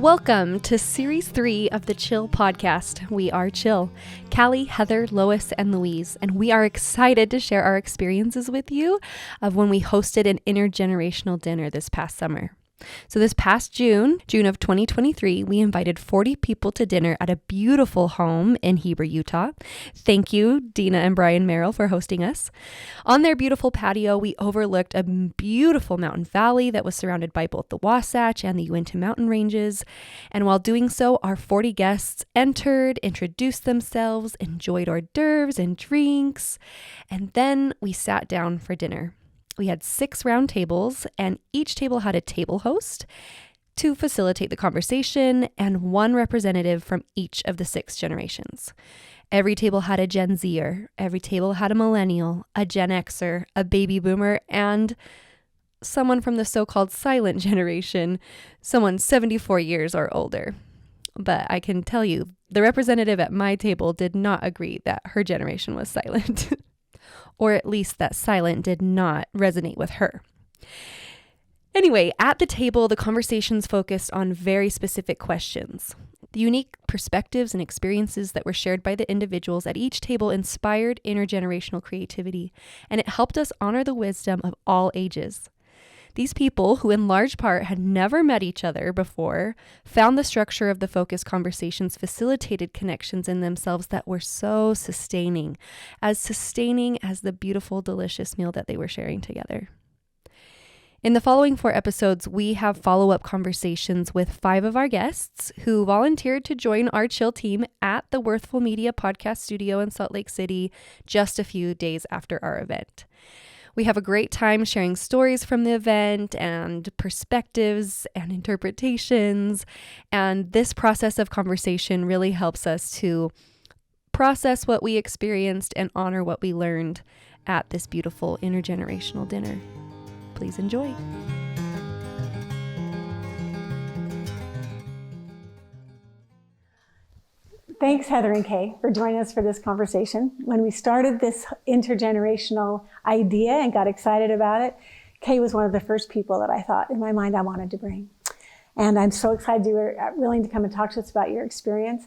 Welcome to Series 3 of the Chill podcast. We are Chill, Callie, Heather, Lois, and Louise, and we are excited to share our experiences with you of when we hosted an intergenerational dinner this past summer. So this past June of 2023, we invited 40 people to dinner at a beautiful home in Heber, Utah. Thank you, Dina and Brian Merrill, for hosting us. On their beautiful patio, we overlooked a beautiful mountain valley that was surrounded by both the Wasatch and the Uinta mountain ranges. And while doing so, our 40 guests entered, introduced themselves, enjoyed hors d'oeuvres and drinks, and then we sat down for dinner. We had 6 round tables, and each table had a table host to facilitate the conversation and one representative from each of the 6 generations. Every table had a Gen Zer, every table had a millennial, a Gen Xer, a baby boomer, and someone from the so-called silent generation, someone 74 years or older. But I can tell you, the representative at my table did not agree that her generation was silent. Or at least that silent did not resonate with her. Anyway, at the table, the conversations focused on very specific questions. The unique perspectives and experiences that were shared by the individuals at each table inspired intergenerational creativity, and it helped us honor the wisdom of all ages. These people, who in large part had never met each other before, found the structure of the focused conversations facilitated connections in themselves that were so sustaining as the beautiful, delicious meal that they were sharing together. In the following 4 episodes, we have follow-up conversations with 5 of our guests who volunteered to join our Chill team at the Worthful Media podcast studio in Salt Lake City just a few days after our event. We have a great time sharing stories from the event and perspectives and interpretations. And this process of conversation really helps us to process what we experienced and honor what we learned at this beautiful intergenerational dinner. Please enjoy. Thanks, Heather and Kay, for joining us for this conversation. When we started this intergenerational idea and got excited about it, Kay was one of the first people that I thought in my mind I wanted to bring. And I'm so excited you were willing to come and talk to us about your experience.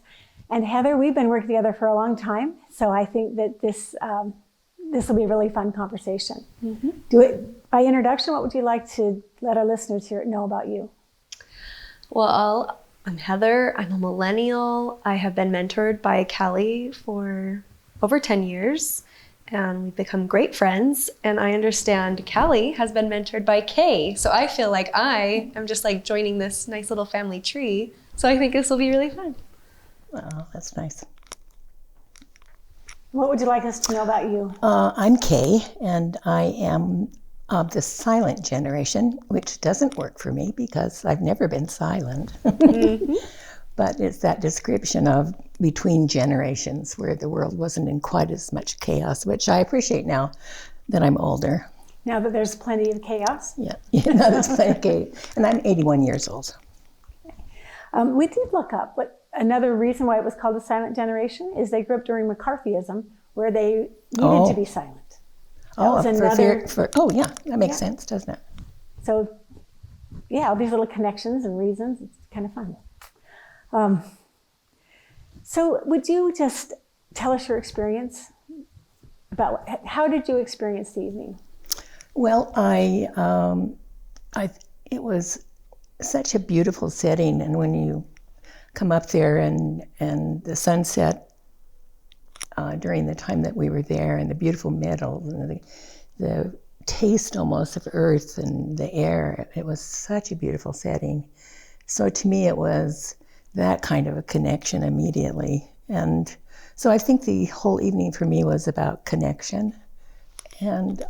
And Heather, we've been working together for a long time, so I think that this will be a really fun conversation. Mm-hmm. By introduction, what would you like to let our listeners know about you? Well, I'm Heather. I'm a millennial. I have been mentored by Callie for over 10 years, and we've become great friends. And I understand Callie has been mentored by Kay. So I feel like I am just like joining this nice little family tree. So I think this will be really fun. Oh, that's nice. What would you like us to know about you? I'm Kay, and I am of the silent generation, which doesn't work for me because I've never been silent. Mm-hmm. But it's that description of between generations where the world wasn't in quite as much chaos, which I appreciate now that I'm older. Now that there's plenty of chaos? Yeah, now there's plenty of chaos. And I'm 81 years old. We did look up, but another reason why it was called the silent generation is they grew up during McCarthyism, where they needed to be silent. Yeah, that makes sense, doesn't it? So, all these little connections and reasons, it's kind of fun. So would you just tell us your experience about how did you experience the evening? Well, it was such a beautiful setting, and when you come up there and the sunset during the time that we were there, and the beautiful meadows and the taste almost of earth and the air, it was such a beautiful setting. So to me, it was that kind of a connection immediately. And so I think the whole evening for me was about connection. And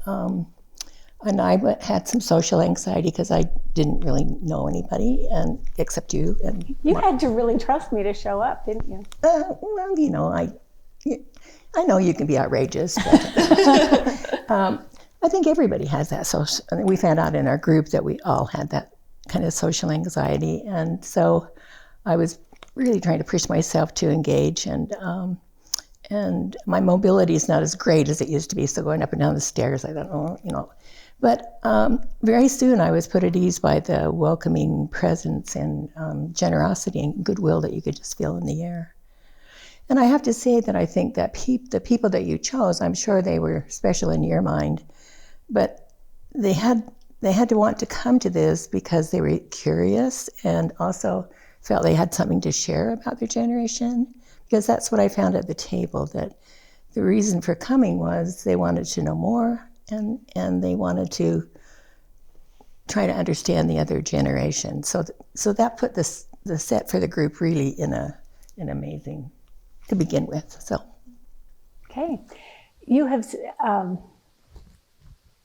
I had some social anxiety because I didn't really know anybody, and except you. And you had to really trust me to show up, didn't you? I know you can be outrageous, but I think everybody has that social. We found out in our group that we all had that kind of social anxiety, and so I was really trying to push myself to engage, and my mobility is not as great as it used to be. So going up and down the stairs, I don't know, But very soon I was put at ease by the welcoming presence and generosity and goodwill that you could just feel in the air. And I have to say that I think that the people that you chose, I'm sure they were special in your mind, but they had to want to come to this because they were curious and also felt they had something to share about their generation. Because that's what I found at the table, that the reason for coming was they wanted to know more and they wanted to try to understand the other generation. So that put the set for the group really in an amazing to begin with. So, okay, you have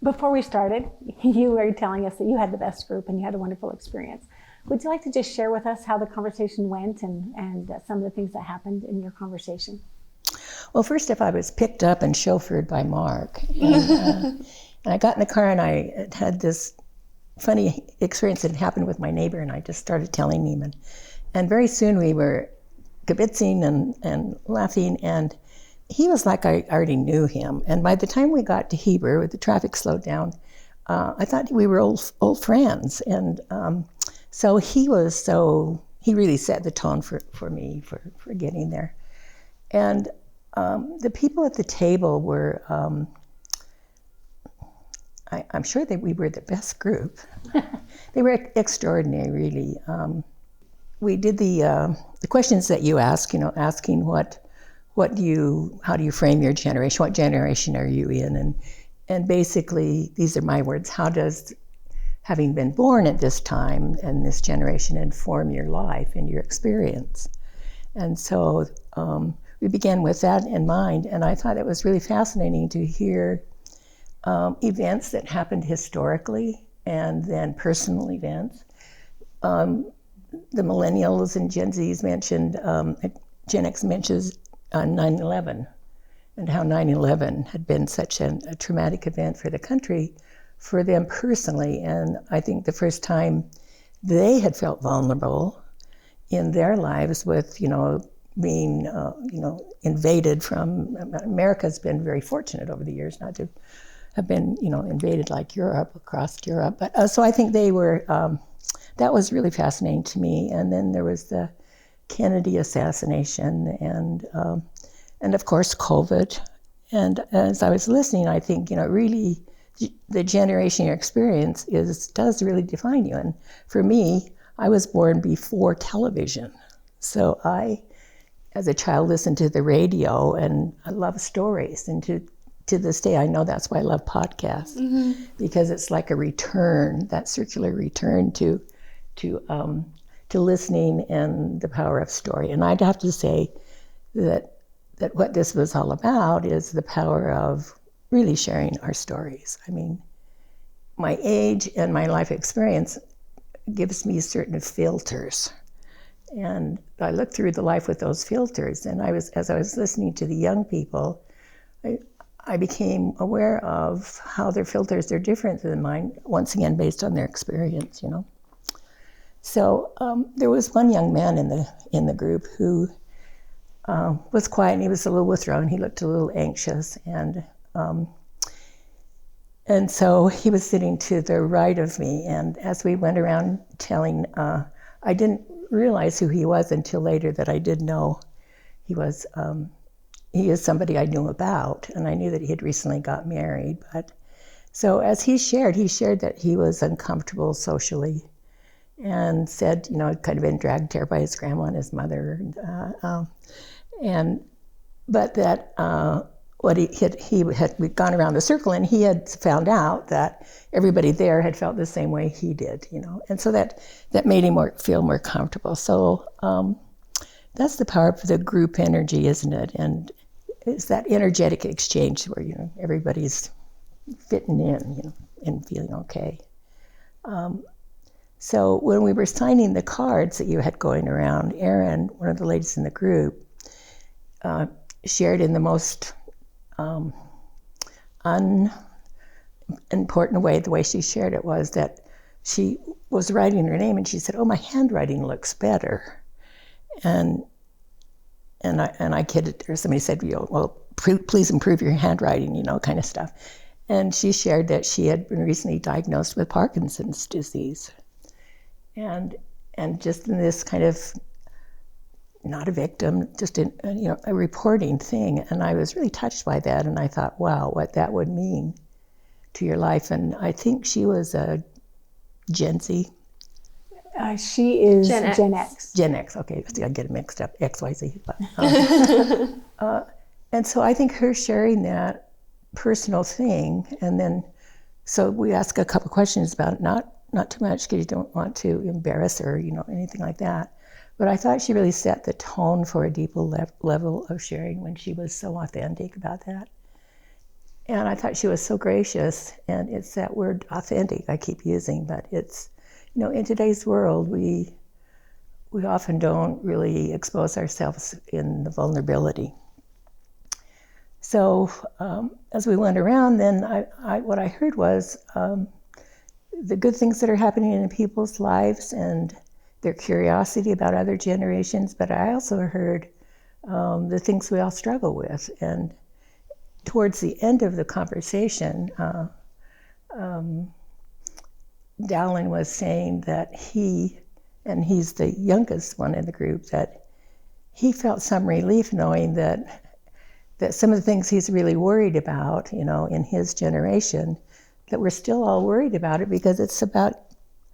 before we started, you were telling us that you had the best group and you had a wonderful experience. Would you like to just share with us how the conversation went and some of the things that happened in your conversation? Well, first off, I was picked up and chauffeured by Mark, and I got in the car and I had this funny experience that happened with my neighbor, and I just started telling him, and very soon we were kibitzing and laughing, and he was like I already knew him. And by the time we got to Heber, with the traffic slowed down, I thought we were old friends. And so he really set the tone for me for getting there. And the people at the table were, I'm sure that we were the best group. They were extraordinary, really. We did the questions that you ask, asking how do you frame your generation? What generation are you in? And basically, these are my words. How does having been born at this time and this generation inform your life and your experience? And so we began with that in mind. And I thought it was really fascinating to hear events that happened historically and then personal events. The millennials and Gen Zs mentioned, Gen X mentions 9/11 and how 9/11 had been such a traumatic event for the country, for them personally. And I think the first time they had felt vulnerable in their lives with, being, invaded from, America's been very fortunate over the years not to have been, invaded like Europe, across Europe. But so I think they were, that was really fascinating to me. And then there was the Kennedy assassination and of course COVID. And as I was listening, I think, really the generation your experience does really define you. And for me, I was born before television. So I, as a child, listened to the radio and I love stories. And to this day, I know that's why I love podcasts, because it's like a return, that circular return to listening and the power of story. And I'd have to say that what this was all about is the power of really sharing our stories. I mean, my age and my life experience gives me certain filters. And I look through the life with those filters. And as I was listening to the young people, I became aware of how their filters are different than mine, once again, based on their experience, So there was one young man in the group who was quiet, and he was a little withdrawn. He looked a little anxious, and so he was sitting to the right of me. And as we went around telling, I didn't realize who he was until later that I did know he is somebody I knew about, and I knew that he had recently got married. But so as he shared that he was uncomfortable socially, and said, kind of been dragged here by his grandma and his mother, but that we'd gone around the circle, and he had found out that everybody there had felt the same way he did, and so that made him feel more comfortable. So that's the power of the group energy, isn't it? And it's that energetic exchange where everybody's fitting in, and feeling okay. So when we were signing the cards that you had going around, Erin, one of the ladies in the group, shared in the most unimportant way. The way she shared it was that she was writing her name, and she said, "Oh, my handwriting looks better." And I kidded her. Somebody said, "Well, please improve your handwriting," kind of stuff. And she shared that she had been recently diagnosed with Parkinson's disease. And just in this kind of, not a victim, just a reporting thing. And I was really touched by that. And I thought, wow, what that would mean to your life. And I think she was a Gen Z. She is Gen X. Gen X. Gen X, okay. I get it mixed up, XYZ. And so I think her sharing that personal thing, and then, so we ask a couple questions about it, not too much because you don't want to embarrass her, anything like that. But I thought she really set the tone for a deeper level of sharing when she was so authentic about that. And I thought she was so gracious, and it's that word authentic I keep using, but it's, in today's world, we often don't really expose ourselves in the vulnerability. So as we went around, then what I heard was the good things that are happening in people's lives and their curiosity about other generations, but I also heard the things we all struggle with. And towards the end of the conversation, Dallin was saying that he's the youngest one in the group, that he felt some relief knowing that some of the things he's really worried about, in his generation, that we're still all worried about it because it's about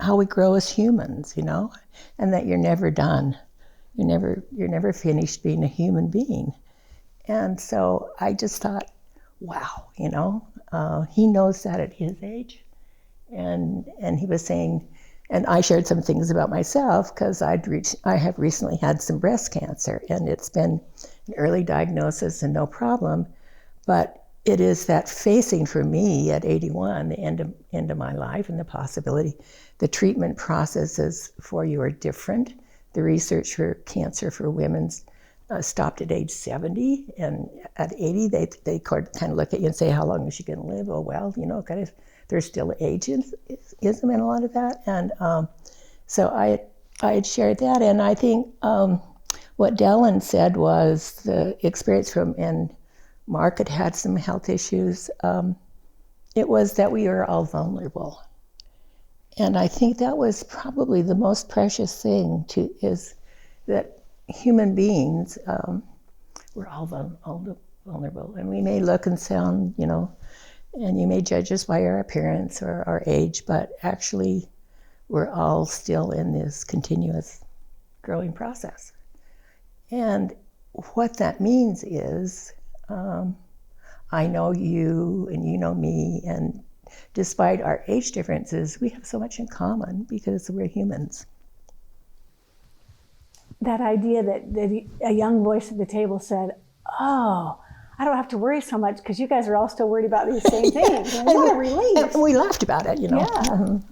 how we grow as humans, and that you're never done. You're never finished being a human being. And so I just thought, wow, he knows that at his age. And he was saying, and I shared some things about myself because I have recently had some breast cancer, and it's been an early diagnosis and no problem, but it is that facing for me at 81, the end of my life, and the possibility. The treatment processes for you are different. The research for cancer for women stopped at age 70, and at 80, they kind of look at you and say, how long is she going to live? Oh, well, kind of, there's still ageism in a lot of that. And so I had shared that, and I think what Dallin said was the experience and Mark had some health issues. It was that we are all vulnerable. And I think that was probably the most precious thing is that human beings, we're all vulnerable. And we may look and sound, and you may judge us by our appearance or our age, but actually we're all still in this continuous growing process. And what that means is, I know you and you know me, and despite our age differences, we have so much in common because we're humans. That idea that a young voice at the table said, oh, I don't have to worry so much because you guys are all still worried about these same things. And what a relief. And we laughed about it, Yeah.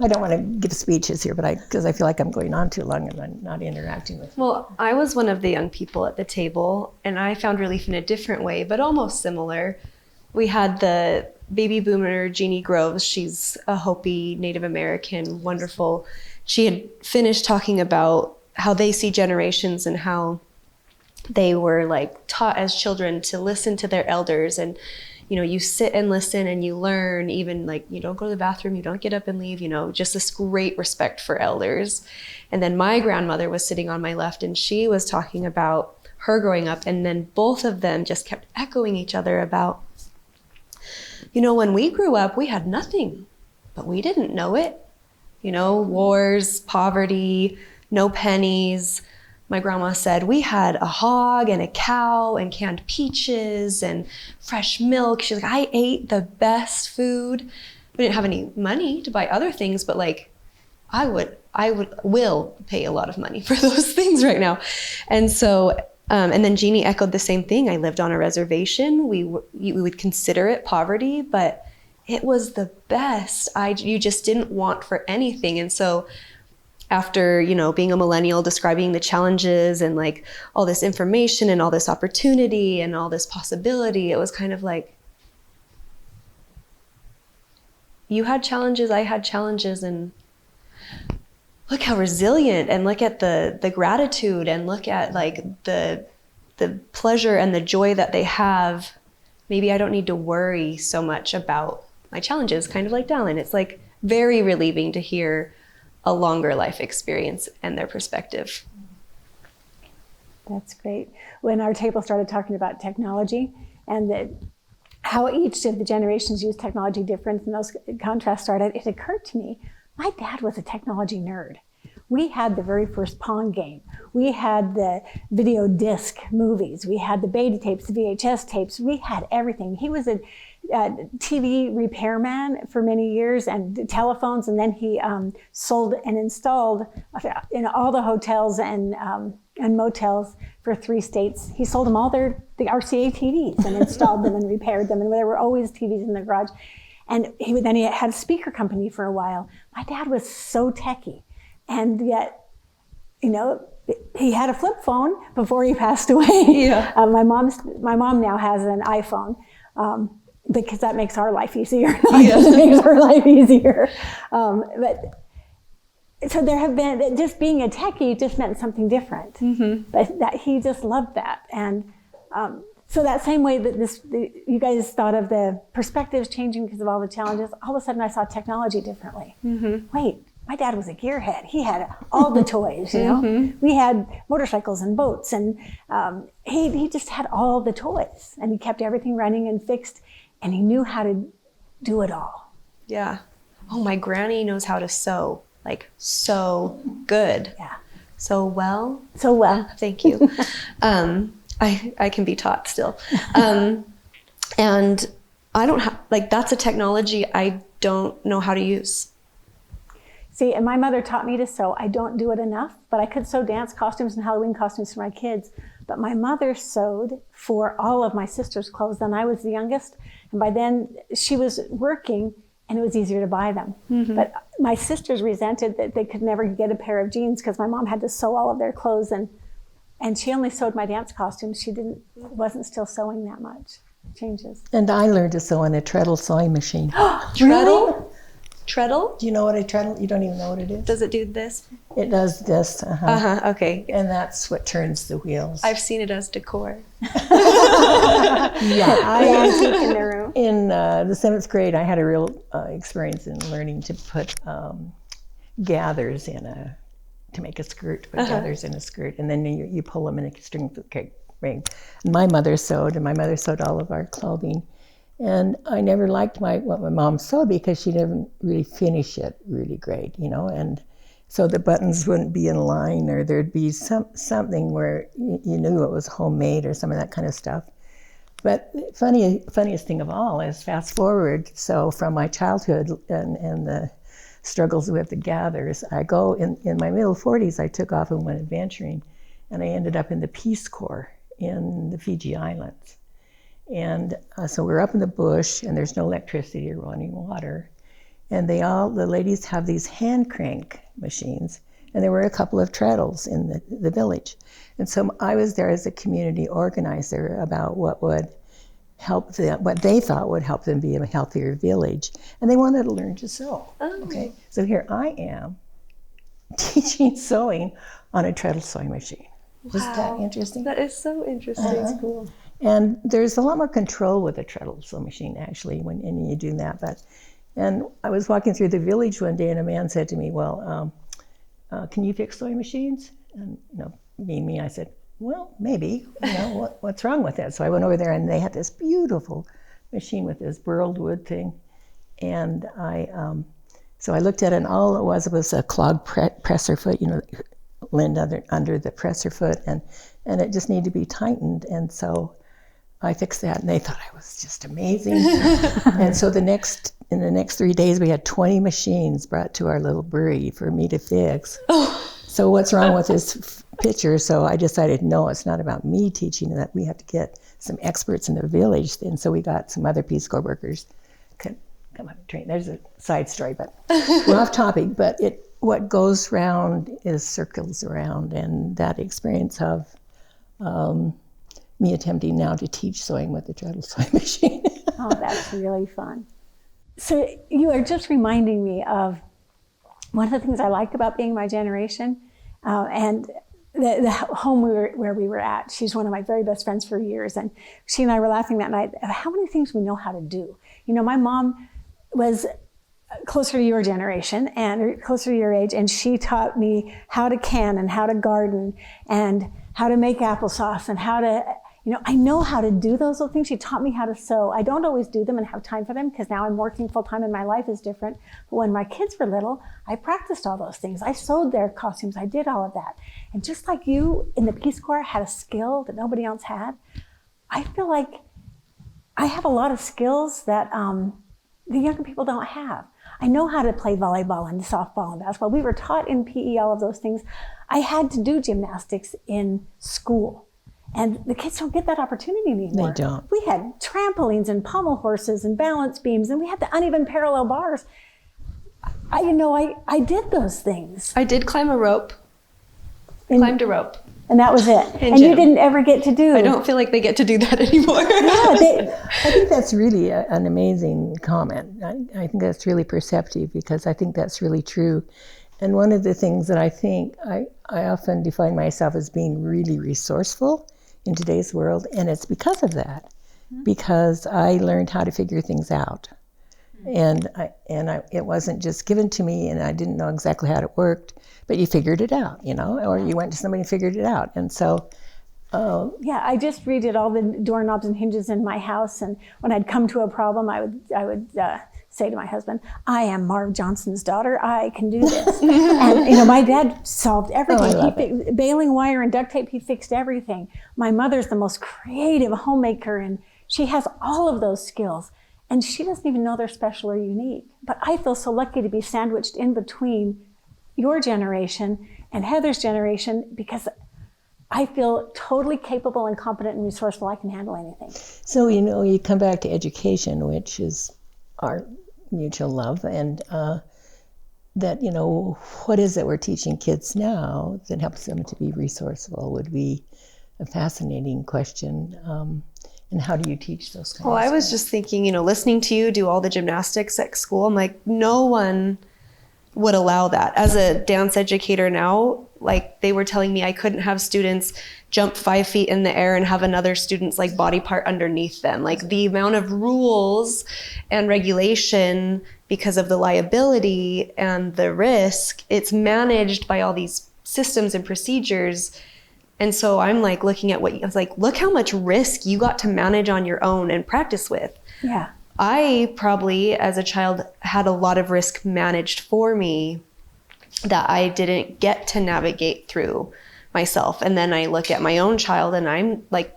I don't want to give speeches here, because I feel like I'm going on too long and I'm not interacting with you. Well, I was one of the young people at the table, and I found relief in a different way, but almost similar. We had the baby boomer, Jeannie Groves. She's a Hopi Native American, wonderful. She had finished talking about how they see generations and how they were taught as children to listen to their elders, and you sit and listen and you learn, even you don't go to the bathroom, you don't get up and leave, just this great respect for elders. And then my grandmother was sitting on my left, and she was talking about her growing up, and then both of them just kept echoing each other about, when we grew up, we had nothing, but we didn't know it. Wars, poverty, no pennies. My grandma said we had a hog and a cow and canned peaches and fresh milk. She's like, I ate the best food. We didn't have any money to buy other things, but I will pay a lot of money for those things right now. And so, and then Jeannie echoed the same thing. I lived on a reservation. We would consider it poverty, but it was the best. You just didn't want for anything. And so after, being a millennial, describing the challenges and all this information and all this opportunity and all this possibility, it was kind of you had challenges, I had challenges, and look how resilient, and look at the gratitude, and look at the pleasure and the joy that they have. Maybe I don't need to worry so much about my challenges, kind of like Dallin. It's like very relieving to hear a longer life experience and their perspective. That's great. When our table started talking about technology and how each of the generations use technology different, and those contrasts started, it occurred to me, my dad was a technology nerd. We had the very first Pong game. We had the video disc movies. We had the beta tapes, the VHS tapes. We had everything. He was a TV repairman for many years and telephones, and then he sold and installed in all the hotels and motels for 3 states. He sold them all the RCA TVs and installed them and repaired them, and there were always TVs in the garage. And then he had a speaker company for a while. My dad was so techie, and yet, you know, he had a flip phone before he passed away. Yeah. My mom now has an iPhone. Because that makes our life easier. It makes her life easier. But so there have been, just being a techie just meant something different. Mm-hmm. But that he just loved that. And so that same way that you guys thought of the perspectives changing because of all the challenges, all of a sudden I saw technology differently. Mm-hmm. Wait, my dad was a gearhead. He had all the toys, you know. Mm-hmm. We had motorcycles and boats, and he just had all the toys, and he kept everything running and fixed. And he knew how to do it all. Yeah. Oh, my granny knows how to sew, like so good. Yeah. So well. So well. Thank you. I can be taught still. And I don't have, like, that's a technology I don't know how to use. See, and my mother taught me to sew. I don't do it enough, but I could sew dance costumes and Halloween costumes for my kids. But my mother sewed for all of my sister's clothes, and I was the youngest. And by then, she was working, and it was easier to buy them. Mm-hmm. But my sisters resented that they could never get a pair of jeans because my mom had to sew all of their clothes, and she only sewed my dance costumes. She wasn't still sewing that much. Changes. And I learned to sew on a treadle sewing machine. Treadle? Treadle? Do you know what a treadle? You don't even know what it is? Does it do this? It does this. Okay. And that's what turns the wheels. I've seen it as decor. Yeah. I antique in the room. In the 7th grade, I had a real experience in learning to put gathers to make a skirt, put gathers in a skirt, and then you pull them in a string ring. My mother sewed, and my mother sewed all of our clothing. And I never liked what my mom sewed because she didn't really finish it really great, you know. And so the buttons wouldn't be in line, or there'd be something where you knew it was homemade or some of that kind of stuff. But funniest thing of all is fast forward. So from my childhood and the struggles with the gathers, I go in my middle 40s, I took off and went adventuring, and I ended up in the Peace Corps in the Fiji Islands. And so we're up in the bush, and there's no electricity or running water. And the ladies have these hand crank machines, and there were a couple of treadles in the village. And so I was there as a community organizer about what would help them, what they thought would help them be a healthier village. And they wanted to learn to sew. Oh. Okay, so here I am teaching sewing on a treadle sewing machine. Wow. Isn't that interesting? That is so interesting. That's cool. And there's a lot more control with a treadle sew machine, actually, when you do that. And I was walking through the village one day, and a man said to me, "Well, can you fix sewing machines?" And me, I said, "Well, maybe. What's wrong with it?" So I went over there, and they had this beautiful machine with this burled wood thing, and so I looked at it, and all it was a clogged presser foot, leaned under the presser foot, and it just needed to be tightened, and so I fixed that, and they thought I was just amazing. And so in the next 3 days, we had 20 machines brought to our little brewery for me to fix. So what's wrong with this picture? So I decided, no, it's not about me teaching, that we have to get some experts in the village. And so we got some other Peace Corps workers. Come on, train. There's a side story, but we're off topic. But what goes round circles around, and that experience of me attempting now to teach sewing with the treadle sewing machine. Oh, that's really fun. So you are just reminding me of one of the things I like about being my generation, and the home where we were at. She's one of my very best friends for years, and she and I were laughing that night of how many things we know how to do. My mom was closer to your generation and closer to your age, and she taught me how to can and how to garden and how to make applesauce and how to, I know how to do those little things. She taught me how to sew. I don't always do them and have time for them because now I'm working full time and my life is different. But when my kids were little, I practiced all those things. I sewed their costumes. I did all of that. And just like you in the Peace Corps had a skill that nobody else had, I feel like I have a lot of skills that the younger people don't have. I know how to play volleyball and softball and basketball. We were taught in PE all of those things. I had to do gymnastics in school. And the kids don't get that opportunity anymore. They don't. We had trampolines and pommel horses and balance beams, and we had the uneven parallel bars. I did those things. I did climb a rope. Climbed a rope. And that was it. And you didn't ever get to do. I don't feel like they get to do that anymore. I think that's really an amazing comment. I think that's really perceptive because I think that's really true. And one of the things that I think I often define myself as being really resourceful in today's world, and it's because of that, because I learned how to figure things out. And it wasn't just given to me and I didn't know exactly how it worked, but you figured it out, or you went to somebody and figured it out. And so, I just redid all the doorknobs and hinges in my house. And when I'd come to a problem, I would say to my husband, "I am Marv Johnson's daughter. I can do this." And my dad solved everything. Baling wire and duct tape, he fixed everything. My mother's the most creative homemaker, and she has all of those skills. And she doesn't even know they're special or unique. But I feel so lucky to be sandwiched in between your generation and Heather's generation because I feel totally capable and competent and resourceful. I can handle anything. So, you come back to education, which is our mutual love, and that, what is it we're teaching kids now that helps them to be resourceful would be a fascinating question. And how do you teach those kinds of I was just thinking, listening to you do all the gymnastics at school, I'm like, no one would allow that. As a dance educator now, like they were telling me I couldn't have students jump 5 feet in the air and have another student's like body part underneath them. Like the amount of rules and regulation because of the liability and the risk, it's managed by all these systems and procedures. And so I'm like looking at I was like, look how much risk you got to manage on your own and practice with. Yeah. I probably, as a child, had a lot of risk managed for me that I didn't get to navigate through myself. And then I look at my own child and I'm like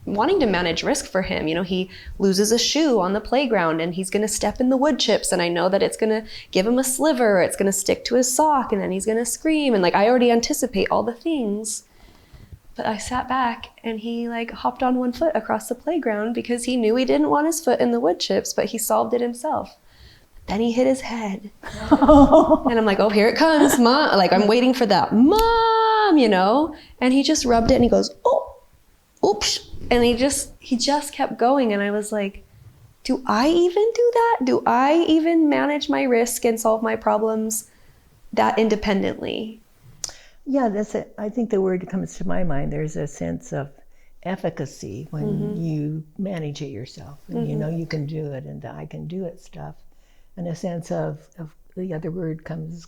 wanting to manage risk for him. He loses a shoe on the playground and he's going to step in the wood chips. And I know that it's going to give him a sliver, or it's going to stick to his sock, and then he's going to scream. And like, I already anticipate all the things. But I sat back and he like hopped on one foot across the playground because he knew he didn't want his foot in the wood chips, but he solved it himself. Then he hit his head. And I'm like, oh, here it comes, Mom. Like, I'm waiting for that, Mom, And he just rubbed it and he goes, oh, oops. And he just kept going. And I was like, do I even do that? Do I even manage my risk and solve my problems that independently? Yeah, that's it. I think the word that comes to my mind, there's a sense of efficacy when you manage it yourself and you can do it and I can do it stuff. And a sense of the other word comes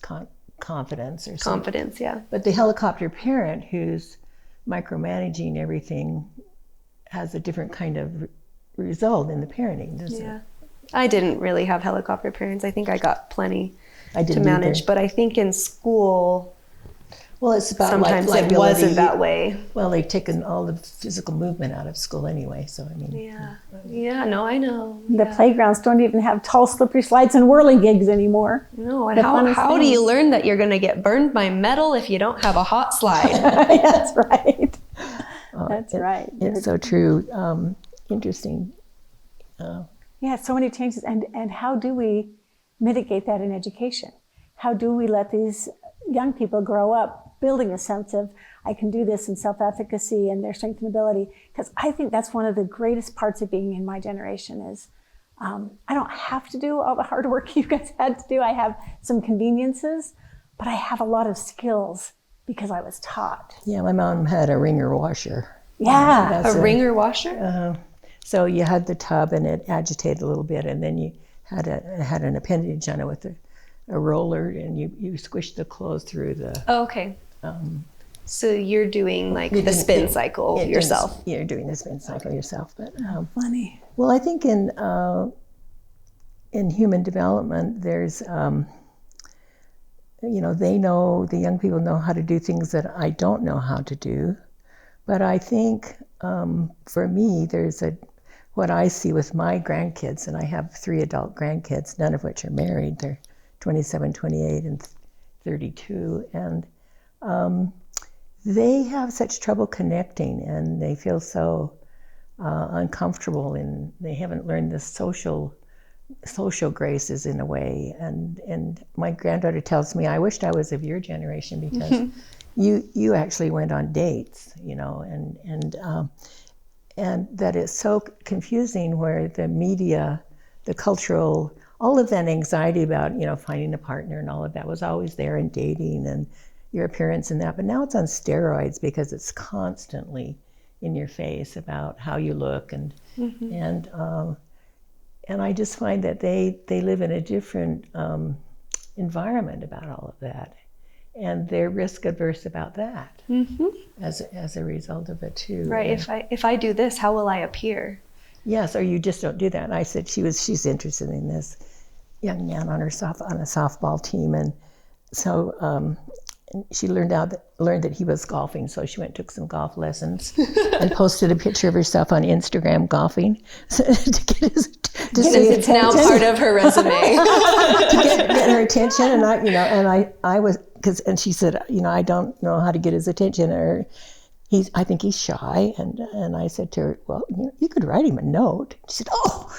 confidence or something. Confidence, yeah. But the helicopter parent who's micromanaging everything has a different kind of result in the parenting, doesn't it? I didn't really have helicopter parents. I think I got plenty to either. manage. But I think in school, well, it's about sometimes it wasn't that way. Well, they've taken all the physical movement out of school anyway, so I mean. No, I know. The playgrounds don't even have tall, slippery slides and whirling gigs anymore. No, and how do you learn that you're going to get burned by metal if you don't have a hot slide? That's right. That's right. It's so true. Interesting. Yeah, so many changes. And how do we mitigate that in education? How do we let these young people grow up building a sense of, I can do this, and self-efficacy and their strength and ability? Because I think that's one of the greatest parts of being in my generation is I don't have to do all the hard work you guys had to do. I have some conveniences, but I have a lot of skills because I was taught. Yeah, my mom had a wringer washer. Yeah. A wringer washer? So you had the tub and it agitated a little bit, and then you had an appendage on it with a roller, and you squish the clothes through the. Oh, okay. So you're doing like the spin cycle yourself. You're doing the spin cycle yourself, but Funny. well, I think in human development, there's the young people know how to do things that I don't know how to do, but I think for me, there's what I see with my grandkids, and I have 3 adult grandkids, none of which are married. They're 27, 28, and 32, and they have such trouble connecting, and they feel so uncomfortable, and they haven't learned the social graces in a way. And my granddaughter tells me, I wished I was of your generation, because you actually went on dates, and that it's so confusing, where the media, the cultural, all of that anxiety about, finding a partner and all of that was always there, and dating and your appearance and that. But now it's on steroids, because it's constantly in your face about how you look. And I just find that they live in a different environment about all of that. And they're risk averse about that as a result of it too. Right. If I do this, how will I appear? Yes, or you just don't do that. And I said she's interested in this young man on a softball team, and so she learned that he was golfing. So she went and took some golf lessons and posted a picture of herself on Instagram golfing to get his. It's now part of her resume. To get her attention, and I was, and she said, I don't know how to get his attention, or I think he's shy, and I said to her, well, you could write him a note. She said, oh,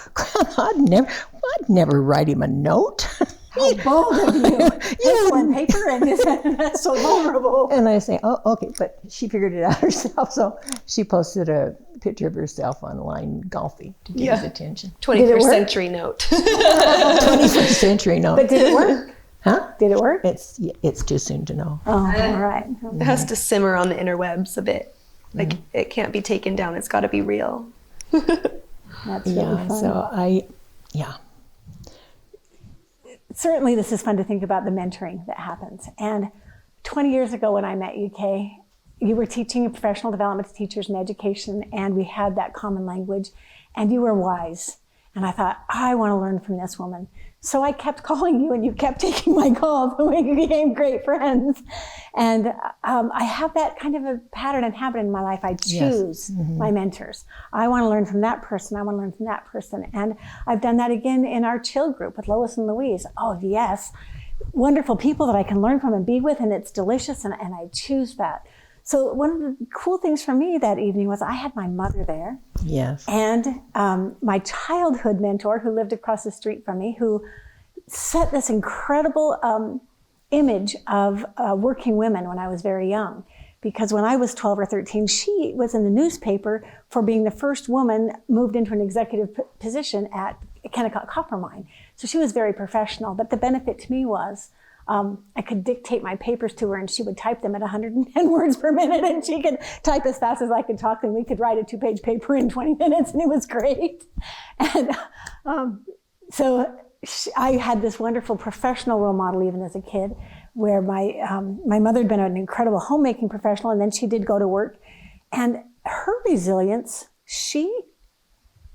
I'd never write him a note. How bold of you! Pencil and paper, and that's so vulnerable. And I say, oh, okay, but she figured it out herself, so she posted a picture of herself online golfing to get his attention. 21st century note. 21st century note. But did it work? Huh? Did it work? It's too soon to know. Oh, all right. It has to simmer on the interwebs a bit. Like it can't be taken down. It's got to be real. That's really fun. So Certainly this is fun to think about the mentoring that happens. And 20 years ago when I met you, Kay, you were teaching professional development to teachers in education, and we had that common language, and you were wise. And I thought, I want to learn from this woman. So I kept calling you, and you kept taking my calls, and we became great friends. And I have that kind of a pattern and habit in my life. I choose my mentors. I want to learn from that person. I want to learn from that person. And I've done that again in our Chill group with Lois and Louise. Oh, yes. Wonderful people that I can learn from and be with, and it's delicious, and I choose that. So one of the cool things for me that evening was I had my mother there. Yes. And my childhood mentor, who lived across the street from me, who set this incredible image of working women when I was very young. Because when I was 12 or 13, she was in the newspaper for being the first woman moved into an executive position at Kennecott Copper Mine. So she was very professional. But the benefit to me was I could dictate my papers to her, and she would type them at 110 words per minute, and she could type as fast as I could talk, and we could write a 2-page paper in 20 minutes, and it was great. And I had this wonderful professional role model even as a kid, where my mother had been an incredible homemaking professional, and then she did go to work. And her resilience, she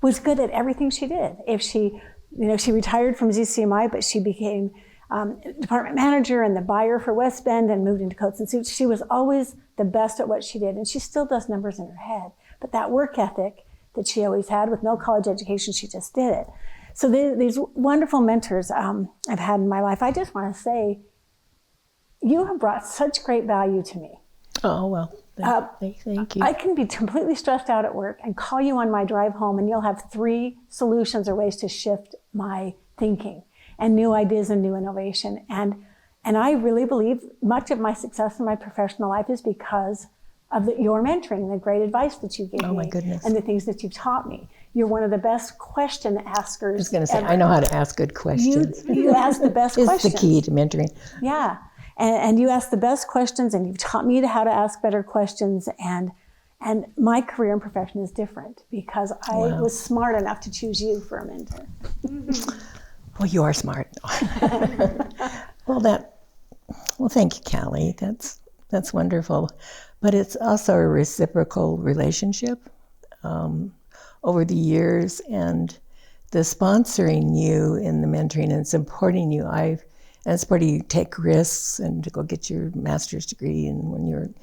was good at everything she did. If she retired from ZCMI, but she became department manager and the buyer for West Bend and moved into coats and suits. She was always the best at what she did, and she still does numbers in her head. But that work ethic that she always had with no college education, she just did it. So these wonderful mentors I've had in my life, I just want to say, you have brought such great value to me. Oh, well, thank you. I can be completely stressed out at work and call you on my drive home, and you'll have 3 solutions or ways to shift my thinking and new ideas and new innovation. And I really believe much of my success in my professional life is because of your mentoring, the great advice that you gave me. Oh, my goodness. And the things that you've taught me. You're one of the best question askers. I was going to say, I know how to ask good questions. You ask the best questions. It's the key to mentoring. Yeah. And you ask the best questions, and you've taught me how to ask better questions. And my career and profession is different because I was smart enough to choose you for a mentor. Well, you are smart. Well, thank you, Callie. That's wonderful. But it's also a reciprocal relationship over the years, and the sponsoring you in the mentoring and supporting you. And supporting you take risks and to go get your master's degree, and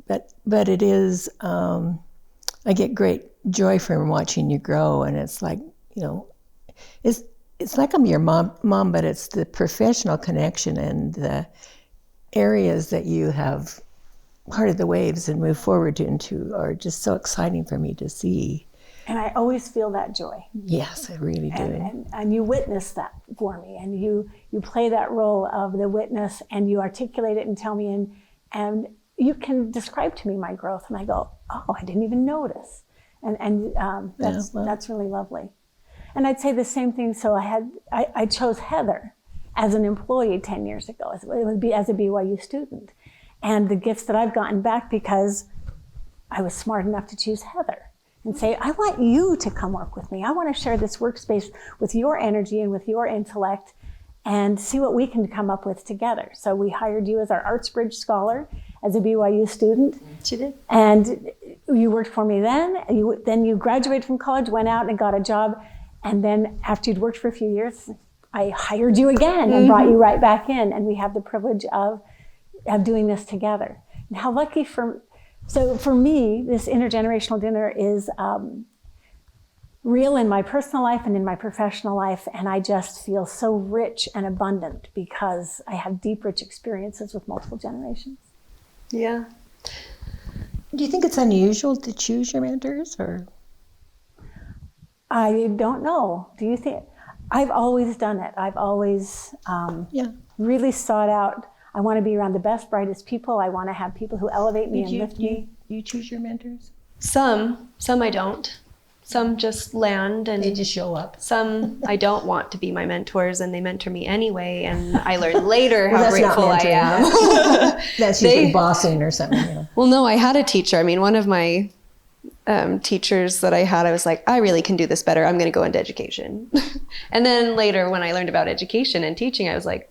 but it is. I get great joy from watching you grow, and it's like, it's like I'm your mom, but it's the professional connection and the areas that you have parted the waves and moved forward into are just so exciting for me to see. And I always feel that joy. Yes, I really do. And you witness that for me, and you play that role of the witness, and you articulate it and tell me, and you can describe to me my growth, and I go, oh, I didn't even notice. That's really lovely. And I'd say the same thing. So I chose Heather as an employee 10 years ago. It would be as a BYU student. And the gifts that I've gotten back because I was smart enough to choose Heather and say, I want you to come work with me. I want to share this workspace with your energy and with your intellect and see what we can come up with together. So we hired you as our ArtsBridge scholar as a BYU student. She did. And you worked for me then. Then you graduated from college, went out and got a job. And then after you'd worked for a few years, I hired you again and brought you right back in. And we have the privilege of doing this together. And how lucky so for me, this intergenerational dinner is real in my personal life and in my professional life. And I just feel so rich and abundant because I have deep, rich experiences with multiple generations. Yeah. Do you think it's unusual to choose your mentors, or? I don't know. Do you think? I've always done it. I've always really sought out. I want to be around the best, brightest people. I want to have people who elevate me and lift me. You choose your mentors? Some I don't. Some just land and they just show up. Some I don't want to be my mentors, and they mentor me anyway, and I learn later how that's grateful I am. That's usually bossing or something. Yeah. Well, no, I had a teacher. I mean, one of my teachers that I had, I was like, I really can do this better. I'm going to go into education. And then later when I learned about education and teaching, I was like,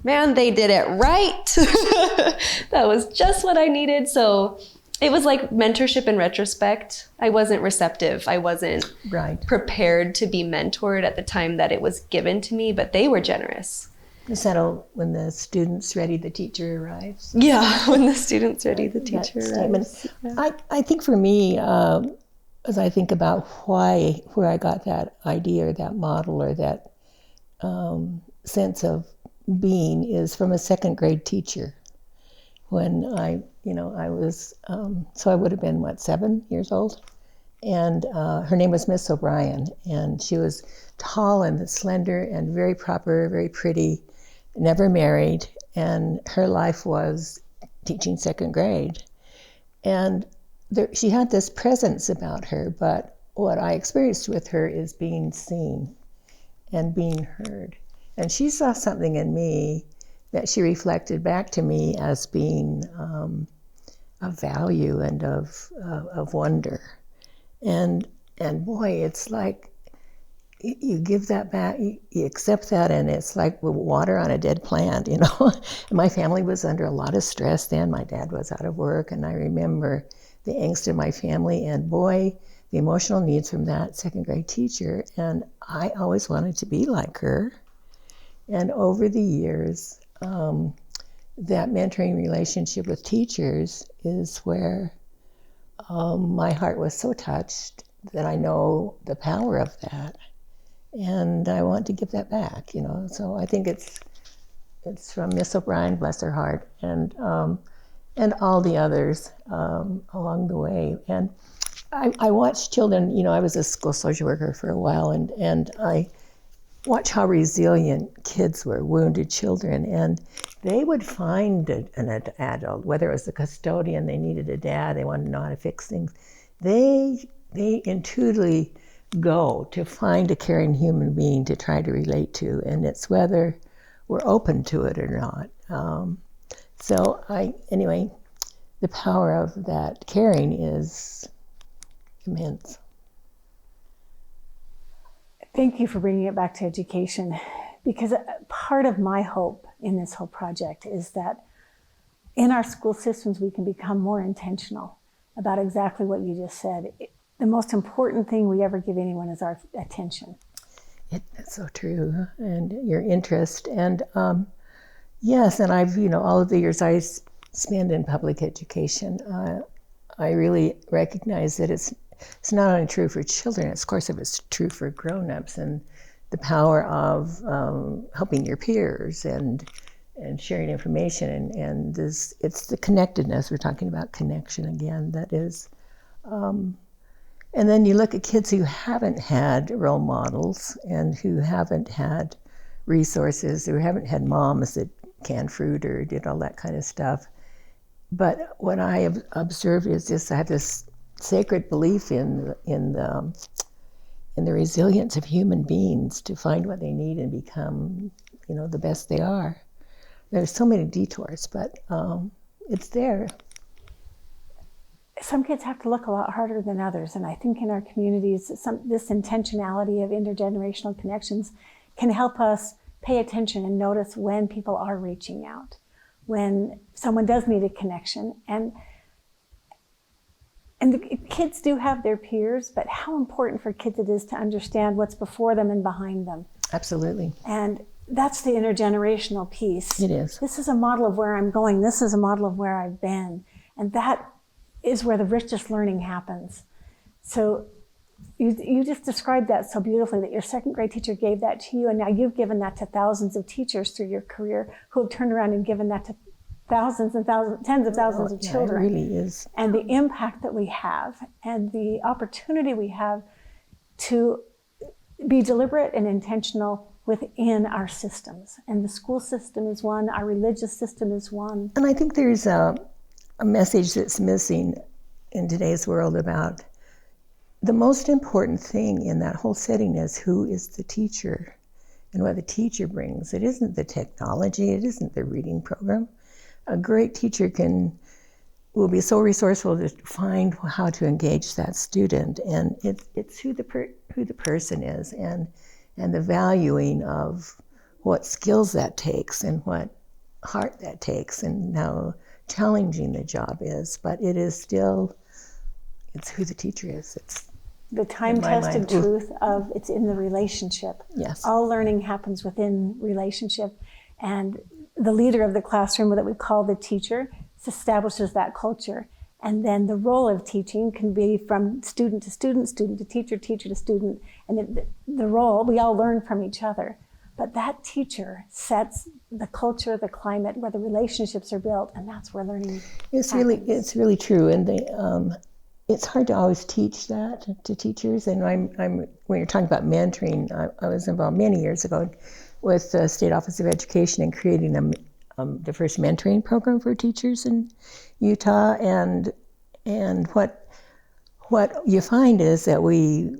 man, they did it right. That was just what I needed. So it was like mentorship in retrospect. I wasn't receptive. I wasn't prepared to be mentored at the time that it was given to me, but they were generous. Is that when the student's ready, the teacher arrives? Yeah, when the student's ready, the teacher arrives. Yeah. I think for me, as I think about where I got that idea or that model or that sense of being is from a second grade teacher. When I was, so I would have been, 7 years old? And her name was Miss O'Brien, and she was tall and slender and very proper, very pretty, never married, and her life was teaching second grade. And she had this presence about her, but what I experienced with her is being seen and being heard. And she saw something in me that she reflected back to me as being of value and of wonder. And boy, it's like you give that back, you accept that, and it's like water on a dead plant, My family was under a lot of stress then. My dad was out of work, and I remember the angst in my family, and boy, the emotional needs from that second grade teacher. And I always wanted to be like her. And over the years, that mentoring relationship with teachers is where my heart was so touched that I know the power of that, and I want to give that back. So I think it's from Miss O'Brien, bless her heart, and all the others along the way. And I watched children. I was a school social worker for a while, and I watch how resilient kids were, wounded children, and they would find an adult, whether it was the custodian, they needed a dad, they wanted to know how to fix things. They intuitively go to find a caring human being to try to relate to, and it's whether we're open to it or not. Anyway, the power of that caring is immense. Thank you for bringing it back to education, Because part of my hope in this whole project is that in our school systems, we can become more intentional about exactly what you just said. The most important thing we ever give anyone is our attention. That's so true, and your interest. And yes, and I've, all of the years I spend in public education, I really recognize that it's not only true for children, of course it's true for grown-ups, and the power of helping your peers and sharing information, and this, it's the connectedness. We're talking about connection again, that is. And then you look at kids who haven't had role models and who haven't had resources, who haven't had moms that canned fruit or did all that kind of stuff. But what I have observed is I have this sacred belief in the resilience of human beings to find what they need and become, the best they are. There's so many detours, but it's there. Some kids have to look a lot harder than others, and I think in our communities, this intentionality of intergenerational connections can help us pay attention and notice when people are reaching out, when someone does need a connection. And the kids do have their peers, but how important for kids it is to understand what's before them and behind them. Absolutely. And that's the intergenerational piece. It is. This is a model of where I'm going. This is a model of where I've been. And that is where the richest learning happens. So you just described that so beautifully, that your second grade teacher gave that to you, and now you've given that to thousands of teachers through your career who have turned around and given that to thousands and thousands, tens of thousands of children. It really is. And the impact that we have and the opportunity we have to be deliberate and intentional within our systems. And the school system is one, our religious system is one. And I think there's a message that's missing in today's world about the most important thing in that whole setting is who is the teacher and what the teacher brings. It isn't the technology, it isn't the reading program. A great teacher will be so resourceful to find how to engage that student, and it's who the person is and the valuing of what skills that takes and what heart that takes and how challenging the job is. But it is still, it's who the teacher is. It's the time-tested truth of it's in the relationship. Yes. All learning happens within relationship, and the leader of the classroom that we call the teacher establishes that culture. And then the role of teaching can be from student to student, student to teacher, teacher to student. And the role, we all learn from each other. But that teacher sets the culture, the climate where the relationships are built, and that's where learning happens. It's really true. And it's hard to always teach that to teachers. And when you're talking about mentoring, I was involved many years ago with the State Office of Education in creating the first mentoring program for teachers in Utah. And what you find is that we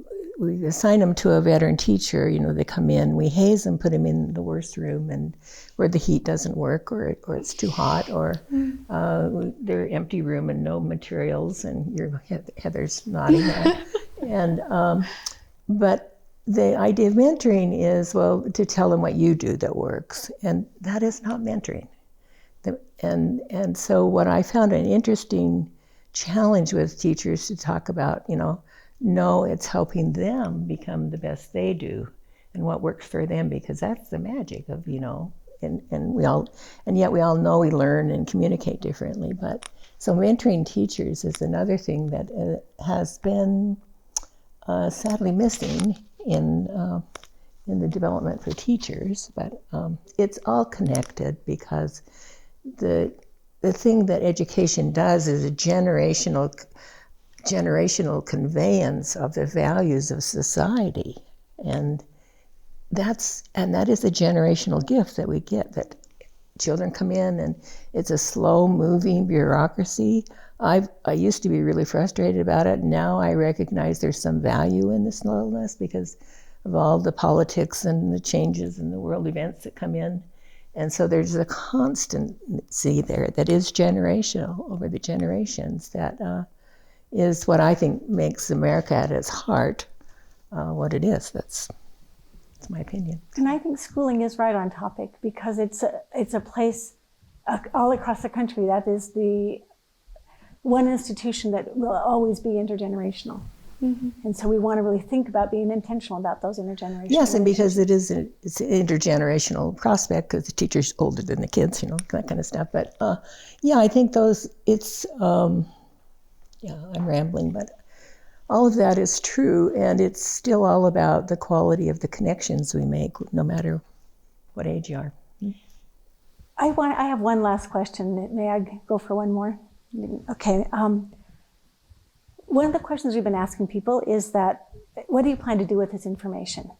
assign them to a veteran teacher. They come in, we haze them, put them in the worst room, and where the heat doesn't work, or it's too hot, or they're empty room and no materials, and Heather's nodding at. And but the idea of mentoring is, well, to tell them what you do that works, and that is not mentoring. And so what I found an interesting challenge with teachers to talk about, no, it's helping them become the best they do and what works for them, because that's the magic of, and yet we all know we learn and communicate differently. But so mentoring teachers is another thing that has been sadly missing in the development for teachers. But it's all connected, because the thing that education does is a generational conveyance of the values of society, and that is a generational gift that we get, that children come in and it's a slow moving bureaucracy. I used to be really frustrated about it. Now I recognize there's some value in the slowness because of all the politics and the changes and the world events that come in. And so there's a constancy there that is generational over the generations that is what I think makes America at its heart what it is. It's my opinion. And I think schooling is right on topic because it's a place all across the country that is the one institution that will always be intergenerational. Mm-hmm. And so we want to really think about being intentional about those intergenerational. Yes, and because it's an intergenerational prospect, because the teacher's older than the kids, that kind of stuff. But I think I'm rambling, but all of that is true, and it's still all about the quality of the connections we make, no matter what age you are. I have one last question. May I go for one more? Okay. One of the questions we've been asking people is that, what do you plan to do with this information?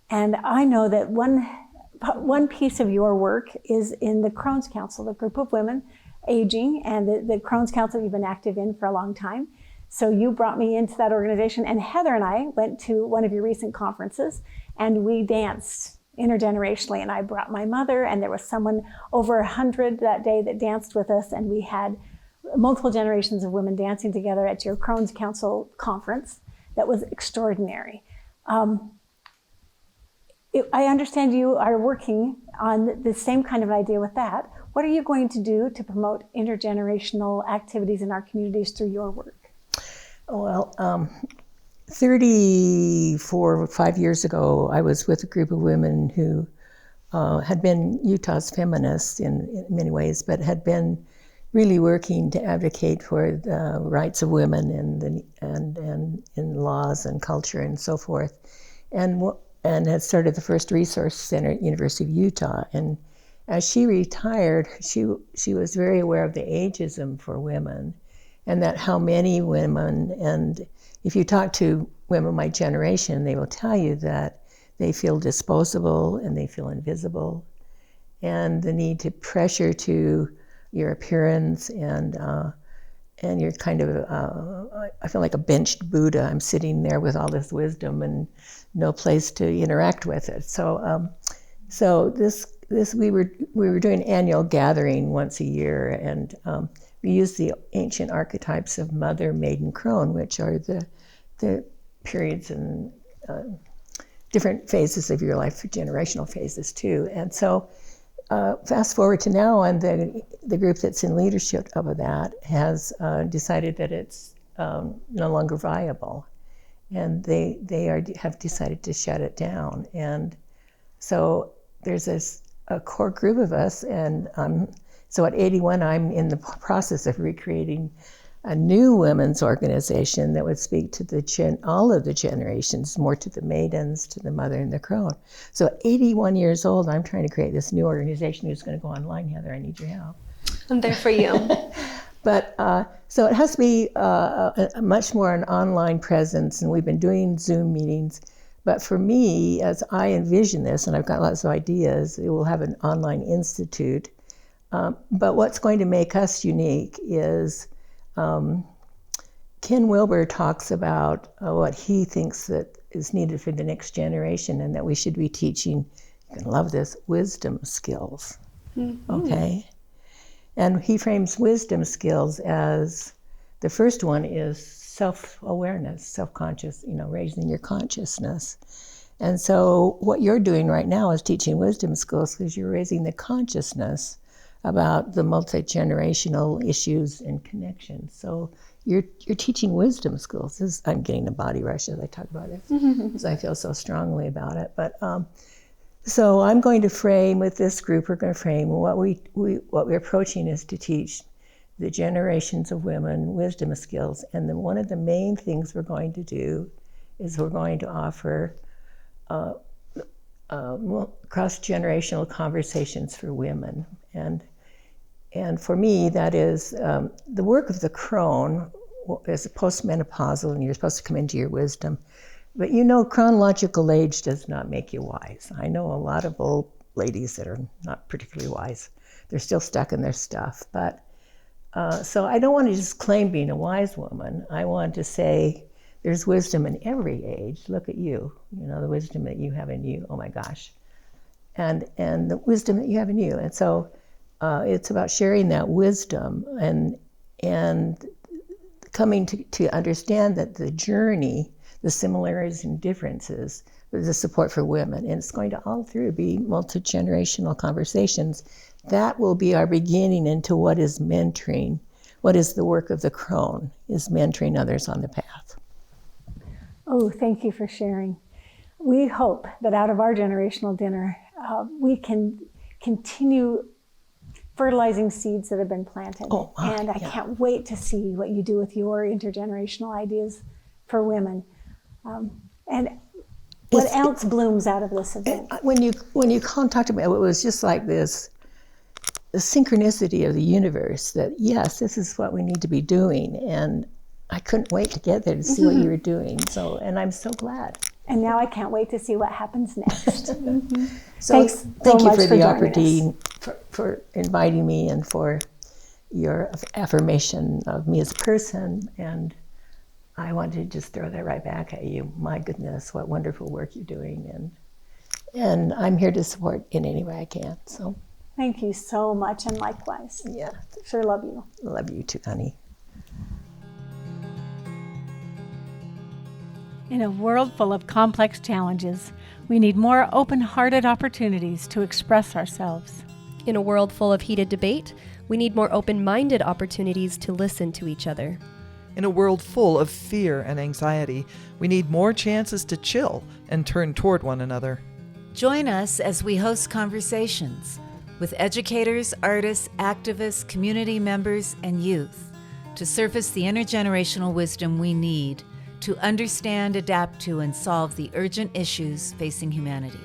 And I know that one piece of your work is in the Crohn's Council, the group of women aging, and the Crohn's Council you've been active in for a long time. So you brought me into that organization, and Heather and I went to one of your recent conferences, and we danced intergenerationally, and I brought my mother, and there was someone over 100 that day that danced with us, and we had multiple generations of women dancing together at your Crohn's Council conference. That was extraordinary. I understand you are working on the same kind of idea with that. What are you going to do to promote intergenerational activities in our communities through your work? Well, 34 or 5 years ago, I was with a group of women who had been Utah's feminists in many ways, but had been really working to advocate for the rights of women and in laws and culture and so forth, and had started the first resource center at University of Utah. And as she retired, she was very aware of the ageism for women, and that how many women, and if you talk to women my generation, they will tell you that they feel disposable and they feel invisible, and the need to pressure to your appearance, and you're kind of, I feel like a benched Buddha. I'm sitting there with all this wisdom and no place to interact with it. So we were doing an annual gathering once a year, and we used the ancient archetypes of mother, maiden, crone, which are the periods and different phases of your life, generational phases too. And so fast forward to now, and the group that's in leadership of that has decided that it's no longer viable, and they have decided to shut it down. And so there's a core group of us, and so at 81, I'm in the process of recreating a new women's organization that would speak to all of the generations, more to the maidens, to the mother, and the crone. So at 81 years old, I'm trying to create this new organization who's going to go online. Heather, I need your help. I'm there for you. But so it has to be much more an online presence, and we've been doing Zoom meetings. But for me, as I envision this, and I've got lots of ideas, it will have an online institute. But what's going to make us unique is Ken Wilber talks about what he thinks that is needed for the next generation, and that we should be teaching, you're going to love this, wisdom skills. Mm-hmm. Okay? And he frames wisdom skills as, the first one is self-awareness, self-conscious, raising your consciousness. And so what you're doing right now is teaching wisdom skills, because you're raising the consciousness about the multi-generational issues and connections. So you're teaching wisdom skills. I'm getting a body rush as I talk about it, because I feel so strongly about it. But so I'm going to frame, with this group, we're going to frame what we're approaching is to teach the generations of women wisdom skills. And then one of the main things we're going to do is we're going to offer cross-generational conversations for women. And for me, that is the work of the crone is postmenopausal, and you're supposed to come into your wisdom. But chronological age does not make you wise. I know a lot of old ladies that are not particularly wise. They're still stuck in their stuff. But so I don't want to just claim being a wise woman. I want to say there's wisdom in every age. Look at you, the wisdom that you have in you. Oh my gosh. And the wisdom that you have in you. And so it's about sharing that wisdom and coming to understand that the journey, the similarities and differences, the support for women. And it's going to all through be multi-generational conversations. That will be our beginning into what is mentoring. What is the work of the crone, is mentoring others on the path. Oh, thank you for sharing. We hope that out of our generational dinner, we can continue fertilizing seeds that have been planted. And I can't wait to see what you do with your intergenerational ideas for women. And what else blooms out of this event? When you talked about it, it was just like this, the synchronicity of the universe that, yes, this is what we need to be doing. And I couldn't wait to get there to see what you were doing. So, and I'm so glad. And now I can't wait to see what happens next. So thank you for the opportunity, for inviting me, and for your affirmation of me as a person. And I want to just throw that right back at you. My goodness, what wonderful work you're doing. And I'm here to support in any way I can. So thank you so much, and likewise. Yeah. Sure love you. Love you too, honey. In a world full of complex challenges, we need more open-hearted opportunities to express ourselves. In a world full of heated debate, we need more open-minded opportunities to listen to each other. In a world full of fear and anxiety, we need more chances to chill and turn toward one another. Join us as we host conversations with educators, artists, activists, community members, and youth to surface the intergenerational wisdom we need to understand, adapt to, and solve the urgent issues facing humanity.